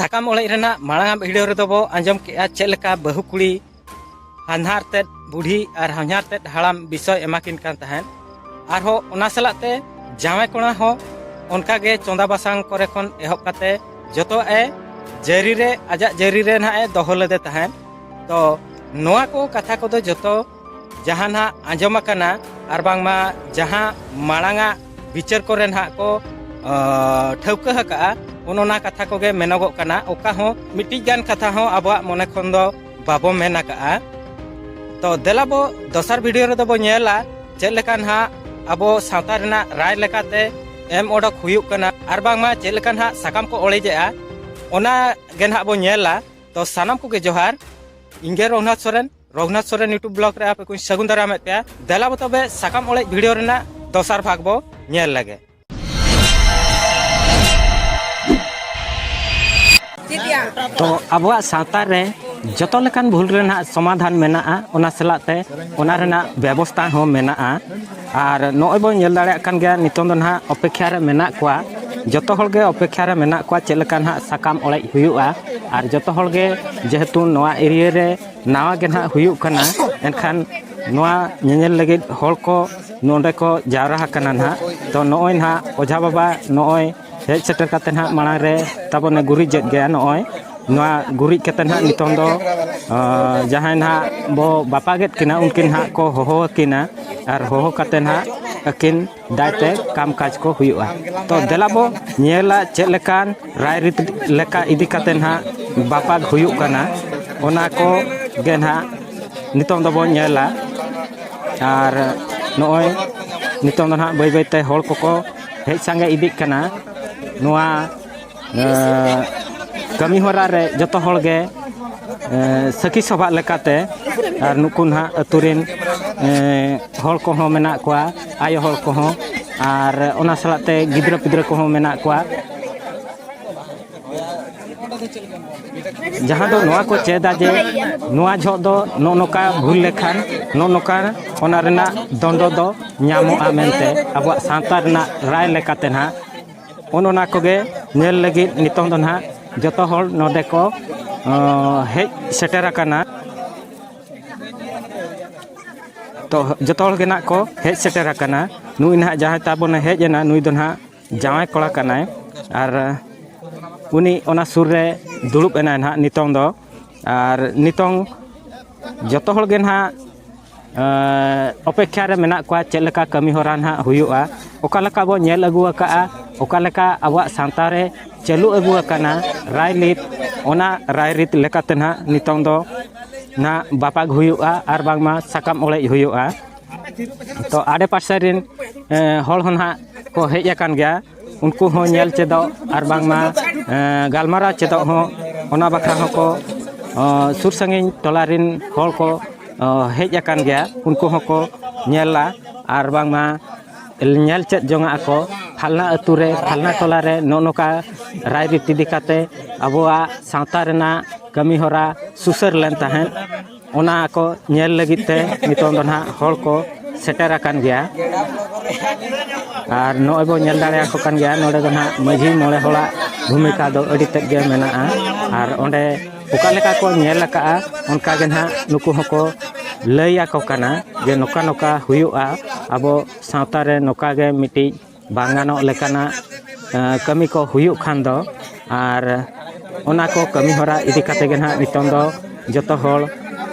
साकाम ओळे रेना मांग भिडियो रे दबो आंजम के चेलका बहु कुड़ी हानहार ते बुढ़ी और हानहार ते हाड़ाम विषय एमाकिन कान तहन आरहो ओना सलाते जावे कोणा हो उनका गे चोंदा बासांग करे खन एहब काते जतो ए जरी रे आजा जरी रे ना ए दोहो लेदे तहन तो नोआ को कथा को दो जतो जहां ना आंजम आकना आर बांगमा जहां मांगा विचार करे ना को ठौका हका उनोना कथा को गे मेनगो कना ओका हो मिट्टी गान कथा हो आबा मने खन दो बाबो मेना का तो देलाबो दोसर वीडियो रे दबो नेला चेल लेकान हा आबो सावता रेना राय लेकाते एम ओडक हुयुक कना आर बांगमा चेल लेकान हा साकाम को ओळेजेआ ओना गेन हा बो नेला तो सानाम को गे जोहार इंगे रघुनाथ सोरेन यूट्यूब ब्लॉग रे आपे कुछ सगुन दाराम पे देलाबो तबे साकाम ओळे वीडियो रेना दोसर भाग बो नेल लगे तो अब सावता रे जतो लेकान भूल रेना समाधान मेना ओना सलाते ओना रेना व्यवस्था हो मेना आर नोय बो नेल दाड़े कान गया नितों दो ना अपेक्षा रे मेना कोआ जतो हल गे अपेक्षा रे मेना कोआ चेल लेकान हा साकाम ओळे हुयुआ आर जतो हल गे जेहेतु नोआ एरिया रे नावा गे ना हुयुक कना एनखान नोआ नेनेल लगे हल को नोंडे को जावरा कना ना तो नोय ना ओझा बाबा नोय हेज सेटर काते ना मांग रे तबने गुरी जेट गया नोय नोआ गुरी कते ना नितों दो जहां ना बो बापा गेट किना उनकिन हा को होहो किना आर होहो कते ना अकिन दायते काम काज को हुयुआ तो देलाबो नेला चेल लेकान राय रीत लेका इदी कते ना बापा हुयुक कना ओना को गे ना नितों दो बो नेला आर नोय नितों दो ना बाय बायते हol को हेज संगे इदी कना नोआ कमी होरा रे जतो हल गे सखी सभा लेकाते आर नुकुन हा अतुरिन हल को हो मेना कोआ आयो हल को हो आर ओना सलाते गिद्रा पिद्रा को हो मेना कोआ जहां दो नोआ को चेदा जे नोआ झो दो नो नोका भूल लेखान नो नोका ओना रेना दंडो दो न्यामो आ मेनते अब सांता रेना राय लेकाते ना ओनोना को गे नेल लगी नितों दो ना जतो हल नोडे को हेज सेटेरा कना तो जतो हल गे ना को हेज सेटेरा कना नुई ना जहां ताबोने हेज ना नुई दो ना जावाय कोड़ा कनाय आर उनी ओना सुर रे दुड़ुब एना ना नितों दो आर नितों जतो हल गे ना अपेक्षा रे मेना कोआ चेल लेका कमी होरा ना हुयुआ ओका लेका बो नेल अगु का ओका लेका आबा सांता रे चालू अगु कना राय रीत ओना राय रीत लेकाते ना नितों दो ना बापा हुयुआ आर बांगमा साकाम ओळे हुयुआ तो आडे पासे रिन हल होना को हेज अकान गया उनको हो नेल चेदो आर बांगमा गालमारा चेदो हो ओना बाखरा हो को सुर संगिन टोलारिन हल को हेज अकान गया उनको हो को नेला आर बांगमा नेल चेद जोंगा को फालना अतु रे फालना टोला रे नोका राय रीति दिकाते अबोआ सावता रेना कमी होरा सुसर लेन तहन ओना को नेल लगित ते नितों दो ना हल को सेटेर अकान गया आर नोय बो नेल दाड़े को कान गया नोडे दो ना माझी मोळे होला भूमिका दो अडी तेज गे मेना आर ओंडे ओका लेका को नेल का उनका गे ना नुकु हको लैया को कना जे नोका नोका हुयुआ आबो सावता रे नोका गे मिटी बांगानो लेकाना कमी को हुयुक खान दो आर ओना को कमी होरा इदी काते गे ना नितों दो जतो हल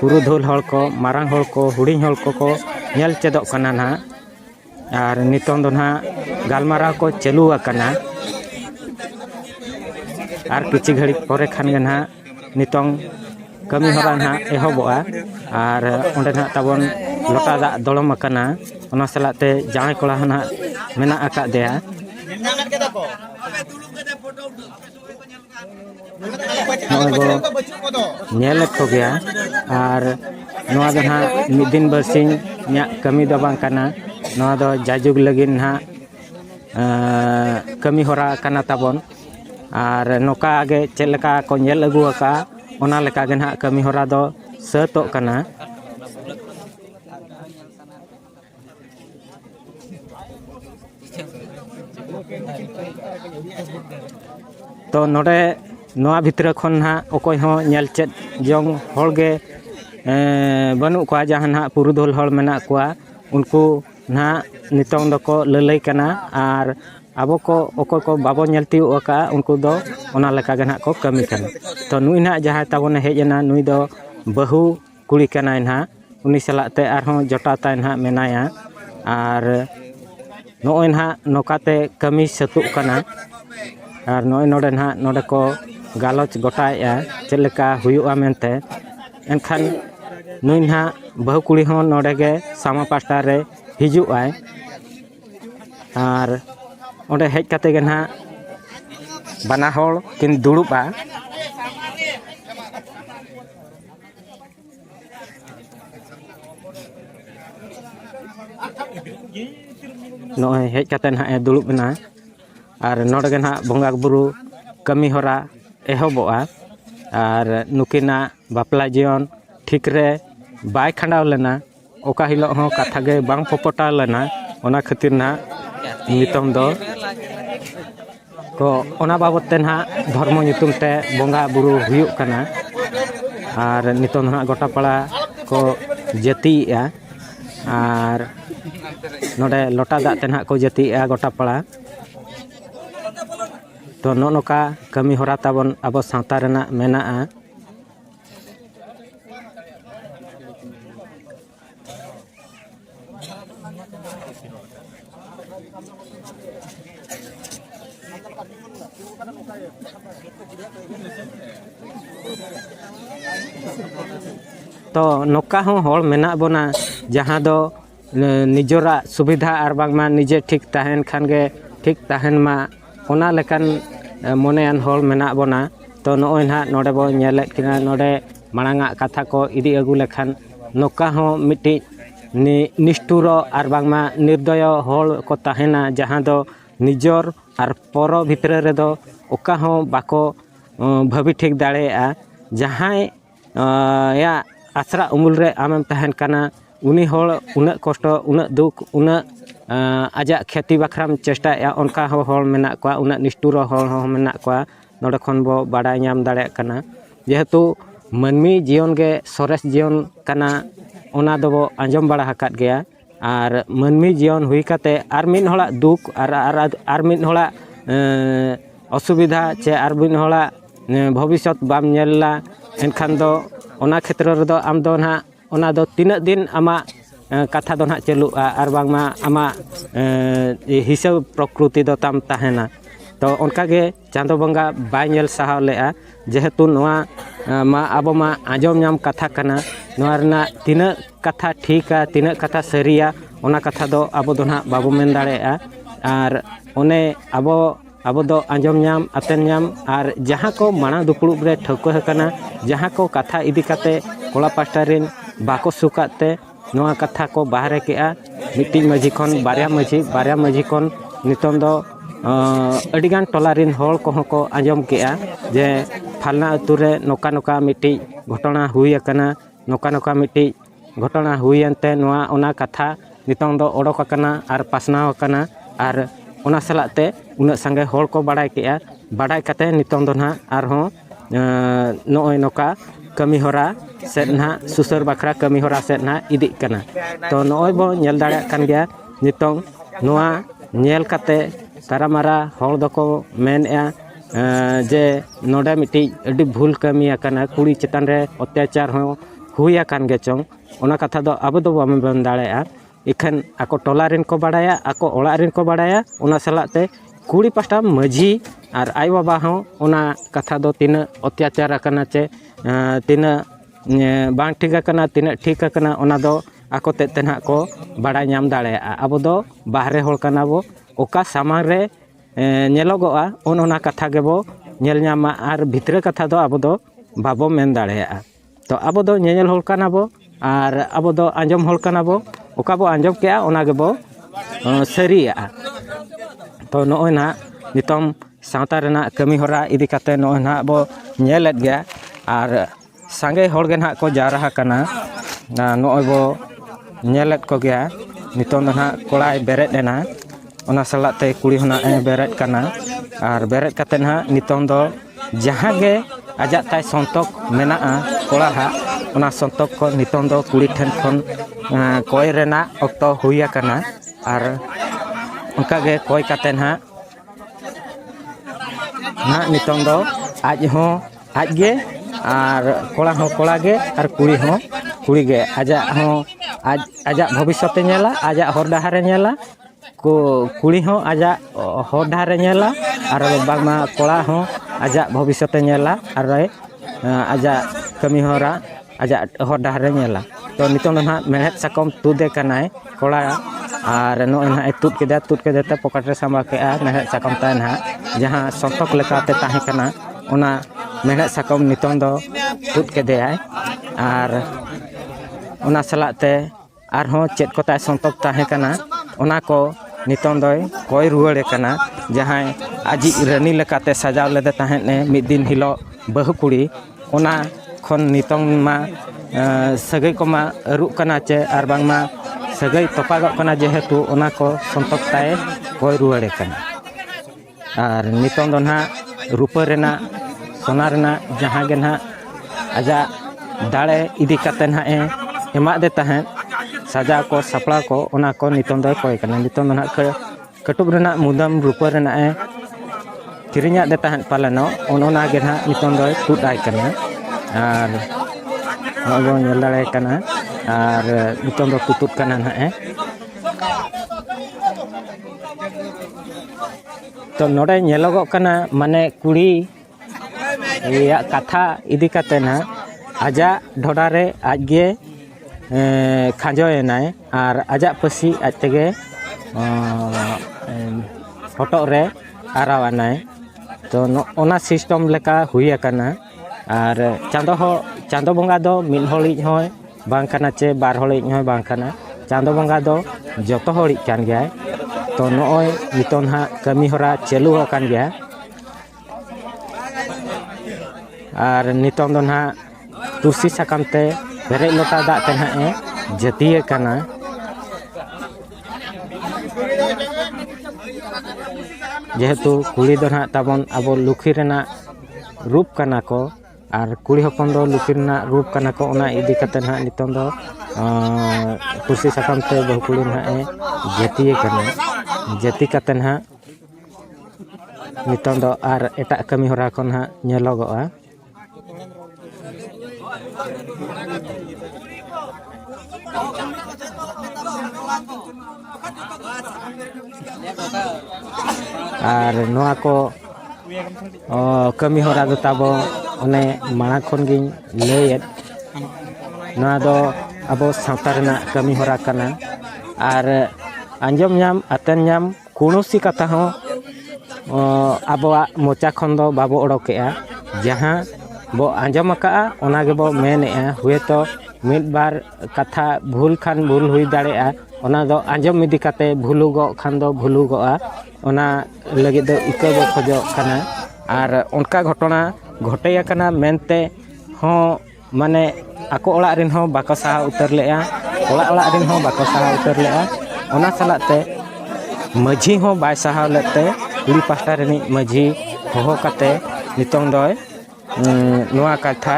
पुरुधुल हल को मारांग हल को हुडिंग हल को नेल चेदो कना ना आर नितों दो ना गालमारा को चालू आकना आर किछि घड़ी परे खान गे ना नितों कमी होरा ना एहबोआ आर ओंडे ना ताबन लोटा दा दळम आकना ओना सलाते जाय कोला ना मेना आका देया नेल को गया आर नोआ दो ना मिद दिन बरसिंग न्या कमी दो बांग कना नोआ दो जाजुग लगिन ना कमी होरा कना ताबन आर नोका आगे चेल लेका को नेल अगु आका ओना लेका गे ना कमी होरा दो सतो कना तो नोडे नोआ भितर खन हाँ अकोय हो नेल चेद जोंग होलगे बनू को जहाँ ना पुरुधुल होल मेना कोआ उनको ना नितोंग दको ललई कना आर आबो को अकोय को बाबो नेलती ओका उनको दो ओना लेका गे ना को कमी कना तो नुई ना जहाँ ताबोने हेजना नुई दो बहु कुड़ी कनाय ना उनी सलाते आरहों जटाताय ना मेनाया आर नोय ना नोकाते कमी सतुक कना आर नोय नोडे ना नोडे को गालोच गोटाया चलेका हुयुआ मेनते एनखान नुई ना बहु कुड़ी हों नोडे गे सामा पास्टा रे हिजुआय आर ओंडे हेज काते गे ना बाना होड़ किन दुड़ुबा नोय हेज काते ना ए दुड़ुबना आर नोडे गे ना बोंगा बुरु कमी होरा एहबोआ आर नुकिना बापला जीवन ठीक रे बाय खंडाव लेना ओका हिलो हो कथा गे बांग पोपटा लेना ओना खातिर ना नितोंग दो को ओना बाबत ते ना धर्म नितुम ते बोंगा बुरु हुयुक कना आर नितोंग ना गोटा पड़ा को जतिया आर नोडे लोटा दाग ते ना को जतिया गोटा पड़ा तो नोका कमी होरा ताबन अब सावता रेना मेनाआ तो नोका हो होड़ मेना बोना जहाँ दो निजोरा सुविधा और बांगमा निजे ठीक तहन खान गे ठीक तहन मा ओना लेकान मोनेयान होड़ मेना बोना तो नोय ना नोडे बो नेलेत किना नोडे मांगा कथा को इदी अगु लेखान नोका हो मिट्टी निष्ठुरो और बांगमा निर्दय होड़ को तहना जहाँ दो निजोर और परो भितर रे दो ओका हो बाको भाभी ठीक दाड़ेया जहाँ या आसरा उमुल रे आमेम तहन कना उनी होड़ उना कष्ट उना दुख उना आजा खेती बखराम चेष्टा उनका होड़ मेना कोआ उना निष्ठुर होड़ हो मेना कोआ नोडे खन बो बाडाय नाम दाड़े कना जेहेतु मानमी जीवन गे सरेस जीवन कना ओना दबो आंजम बाड़ा हकात गया और मानमी जीवन हुई काते आर मिन होड़ा दुख आर मिन होड़ा असुविधा चे आर मिन होड़ा भविष्यत बाम नेलला एनखान दो ओना क्षेत्र रे दो आम दो ना ओना दो तीना दिन आमा कथा दो ना चलुआ आर बांगमा आमा हिसाब प्रकृति दो ताम तहना तो उनका गे चांदो बंगा बाय नेल साहाव लेआ जेहेतु नोआ मा आबो मा आंजम नाम कथा कना नोआ रना तीना कथा ठीका तीना कथा सरिया ओना कथा दो आबो दो ना बाबो मेन दाड़ेआ आर ओने आबो दो आंजम नाम अतेन नाम आर जहाँ को माना दुपुड़ुब रे ठौको हकना जहाँ को कथा इदी काते कोड़ा पास्टा रिन बाको सुकाते नोआ कथा को बाहरे केआ मिट्टी माझी खन बारिया माझी खन नितों दो अडिगान टोलारिन होड़ को को आंजम केआ जे फालना अतुरे नोका नोका मिट्टी घटना हुई अकना नोका नोका मिट्टी घटना हुई अंते नोआ ओना कथा नितों दो ओडोक अकना आर पासनाव अकना आर ओना सलाते उना संगे होड़ को बाडाय केआ बाडाय काते नितों दो ना आरहों नोय नोका कमी होरा सेद ना सुसर बखरा कमी होरा सेद ना इदी कना तो नोय बो नेल दाड़ा कान गया नितों नोआ नेल काते तारामारा होड़ दको मेनया जे नोडे मिट्टी अड्डी भूल कमी अकना कुड़ी चेतान रे अत्याचार हो हुई अकान गे चोंग ओना कथा दो आबो दो बामे बन दाड़ेया इखन आको टोला रिन को बाडाया आको ओड़ा रिन को बाडाया ओना सलाते कुड़ी पास्टा माझी और आई बाबा हो ओना कथा दो तीना अत्याचार अकना चे तीना बांग ठीक अकना तीना ठीक अकना ओना दो आको तेना को बाडाय नाम दाड़ेया आबो दो बाहरे होड़ कना बो ओका सामान रे नेलोगोआ ओना कथा गेबो नेल नामा आर भितरे कथा दो आबो दो बाबो मेन दाड़ेया तो आबो दो नेल होड़ कना बो आर आबो दो आंजम होड़ कना बो ओका बो आंजम केआ ओना गेबो सरिया तो नोय ना नितों सावता रेना कमी होरा इदी काते नोय ना बो नेलेत गया आर सांगे होड़ गे ना को जारा कना नोय बो नेलेत को गया नितों ना कोड़ाय बेरेद एना ओना सलाते कुड़ी होना बेरेद कना और बेरेद काते ना नितों दो जहाँ गे आजाक ताय संतक मेनाआ कोड़ा हाग ओना संतक को नितों दो कुड़ी ठेन खन कोय रेना अक्तो हुई आकना और उनका गे कोय काते ना नितों दो आज हो आज गे और कोड़ा गे और कुड़ी गे आजा भविष्य नेला आजा हर डहारे नेला को कुड़ी हो आजा हर डहारे नेला और बागमा कोड़ा हो आजा भविष्य नेला और आजा कमी होरा आजा हर डहारे नेला तो नितों ना मेहनत साकम तुदे कनाय कोड़ा और नोए तुद के पॉकेट रे सामा के मेहनत साकम ताय ना जहाँ संतक लेकाते ताहे कना ओना मेहनत साकम नितों दो तुद के दे और ओना सलाते आरहों चेत को ताय संतक ताहे कना ओना को नितों दोय कोय रुवाड़े कना जहाँ आजी रानी लेकाते सजाव लेदे ताहेने मिद दिन हिलो बहु कुड़ी ओना खन नितों मा सगै को मा रुक कना चे और बांगमा सगै तोपागो कना जेहेतु ओना को संतक ताय कोय रुवाड़े कना और नितों दो ना रुपा रेना सोना रेना जहाँ गे ना आजा दाड़े इदी काते ना एमा दे ताहें सजा को सपड़ा को ओना को नितों दो कोय कना नितों दो ना कटुब रेना मुदम रुपा रेना किरिnya दे ताहें पालनो ओना गे ना नितों दो तुद आय कना और नोबो नेल दाड़े कना और नितों दो तुतुद कना ना तो नोडे नेलोगो कना माने कुड़ी या कथा इदी काते ना आजा ढोडारे आजगे खांजोयनाय और आजा पसी आज तेगे हटो रे आरावानाय तो ओना सिस्टम लेका हुई आकना और चांदो बंगा दो मिल हलिज होय बांग कना चे बार हलिज होय बांग कना चांदो बंगा दो जतो हलिज कान गया तो नोय नितों ना कमी होरा चालू आकान गया और नितों दो ना तुलसी साकाम ते बेरे लोटा दाग ते ना जतिये कना जेहेतु कुड़ी दो ना ताबन अब लुखी रेना रूप कना को और कुड़ी हपन दो लुखी रेना रूप कना को ओना इदी काते ना नितों दो तुलसी साकाम ते बहु कुड़ी ना जतिये कना जति काते ना नितों दो और एटा कमी होरा को ना नेलोगोआ और नोआ को कमी होरा दो ताबो ओने माना खन गिन लैयेद नोआ दो अबो सावता रेना कमी होरा कना और आंजम नाम आतेन नाम कुणुसी कथा हो आबोआ मोचा खन दो बाबो ओडोकेआ जहाँ बो आंजम आका ओना गे बो मेनेआ हुए तो मिद बार कथा भूल खान भूल हुई दाड़ेआ ओना दो आंजम इदी काते भूलुगो खान दो भूलुगोआ ओना लगे दो इको बो खोजो कना और उनका घटना घटे कना मेनते हो माने आको ओड़ा रिन हो बाको साहा उतर लेआ ओड़ा रिन हो बाको साहा उतर लेआ ओना सलाते माझी हो बाय साहा लेते कुड़ी पास्टा रिनी माझी होहो काते नितों दोय नोआ कथा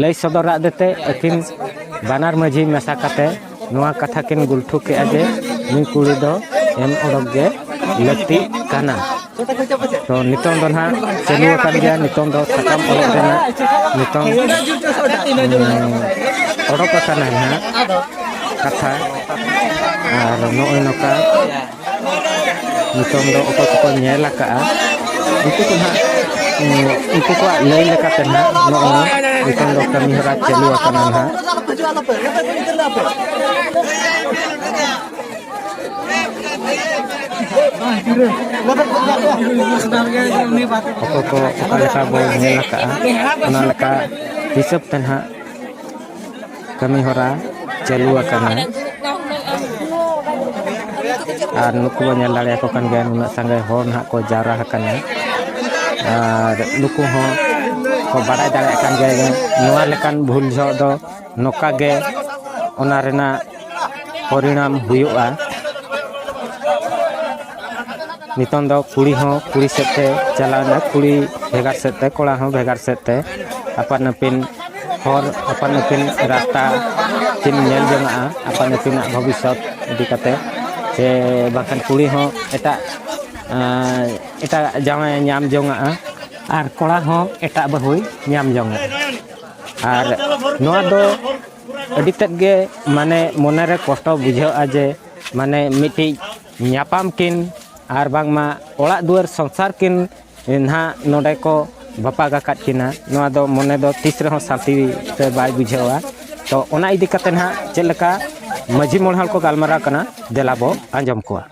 लई सदरा देते अकिन बानार माझी मेसा काते नोआ कथा किन गुलठू के आजे नी कुड़ी दो एम ओडक गे लती काना तो नितों दो ना चलू कान गया नितों दो सकाम ओडक रेना नितों ओडक काना ना कथा और नोय नोका नितों दो ओको को नेला का इको को ना इको को लई लेका तेना नोय नितों दो कमी हरा चलू काना ना को लेका बो नेला का ओना लेका हिसाब तेना कमी हरा चलू काना और नुकु बो नेल दाड़े को कान गया नुना संगे होर ना को जारा हकना और नुकु हो को बाड़ाय दाड़े कान गया नोआ लेकान भूल झो दो नोका गे ओना रेना परिणाम हुयुआ नितों दो कुड़ी हो कुड़ी सेते चलाना कुड़ी भेगार सेते कोड़ा हो भेगार सेते अपन अपिन और अपन अपिन रास्ता किन नेल जंगा अपन अपिन भविष्य इदी कते से बाखन कुड़ी हो एटा जामाय नाम जोंगा और कोड़ा हो एटा बहुई नाम जोंगा और नोआ दो अभी तक गे माने मोने रे कष्ट बुझा जे माने मिट्टी नापाम किन और बांगमा ओड़ा दुआर संसार किन ना नोडे को बापा काट किना नोआ दो मोने दो तीस रहो शांति से बाय बुझावा तो ओना इदी कते ना चेलका मझी मोड़हाल को गालमारा कना देलाबो आंजम कोआ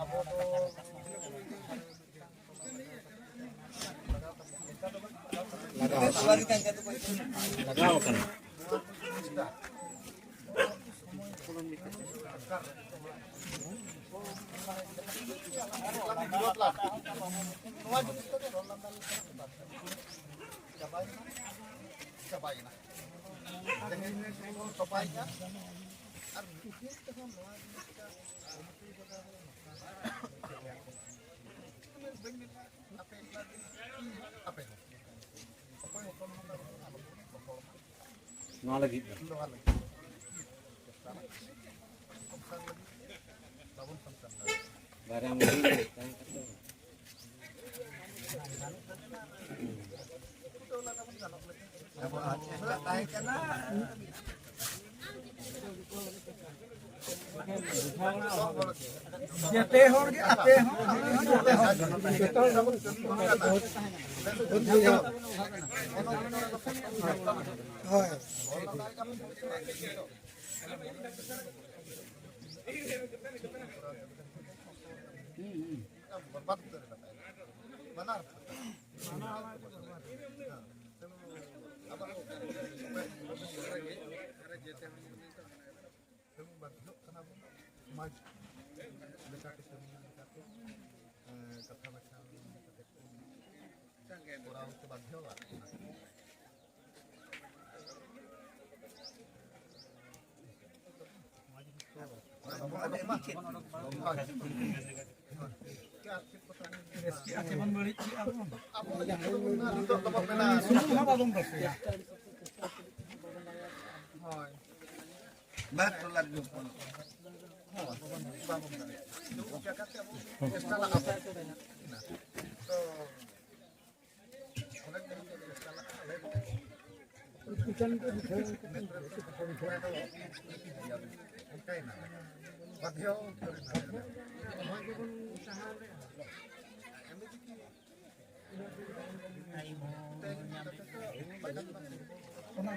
जते होर के आते हो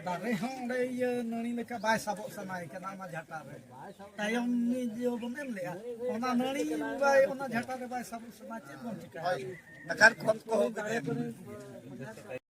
दारे हों ये ननी लेका बाय साबो समाय के नामा झाटा रे तायम नि जो बमेम ले ओना ननी बाय ओना झाटा रे बाय साबो समाय चेत बन चिका नकार खोत को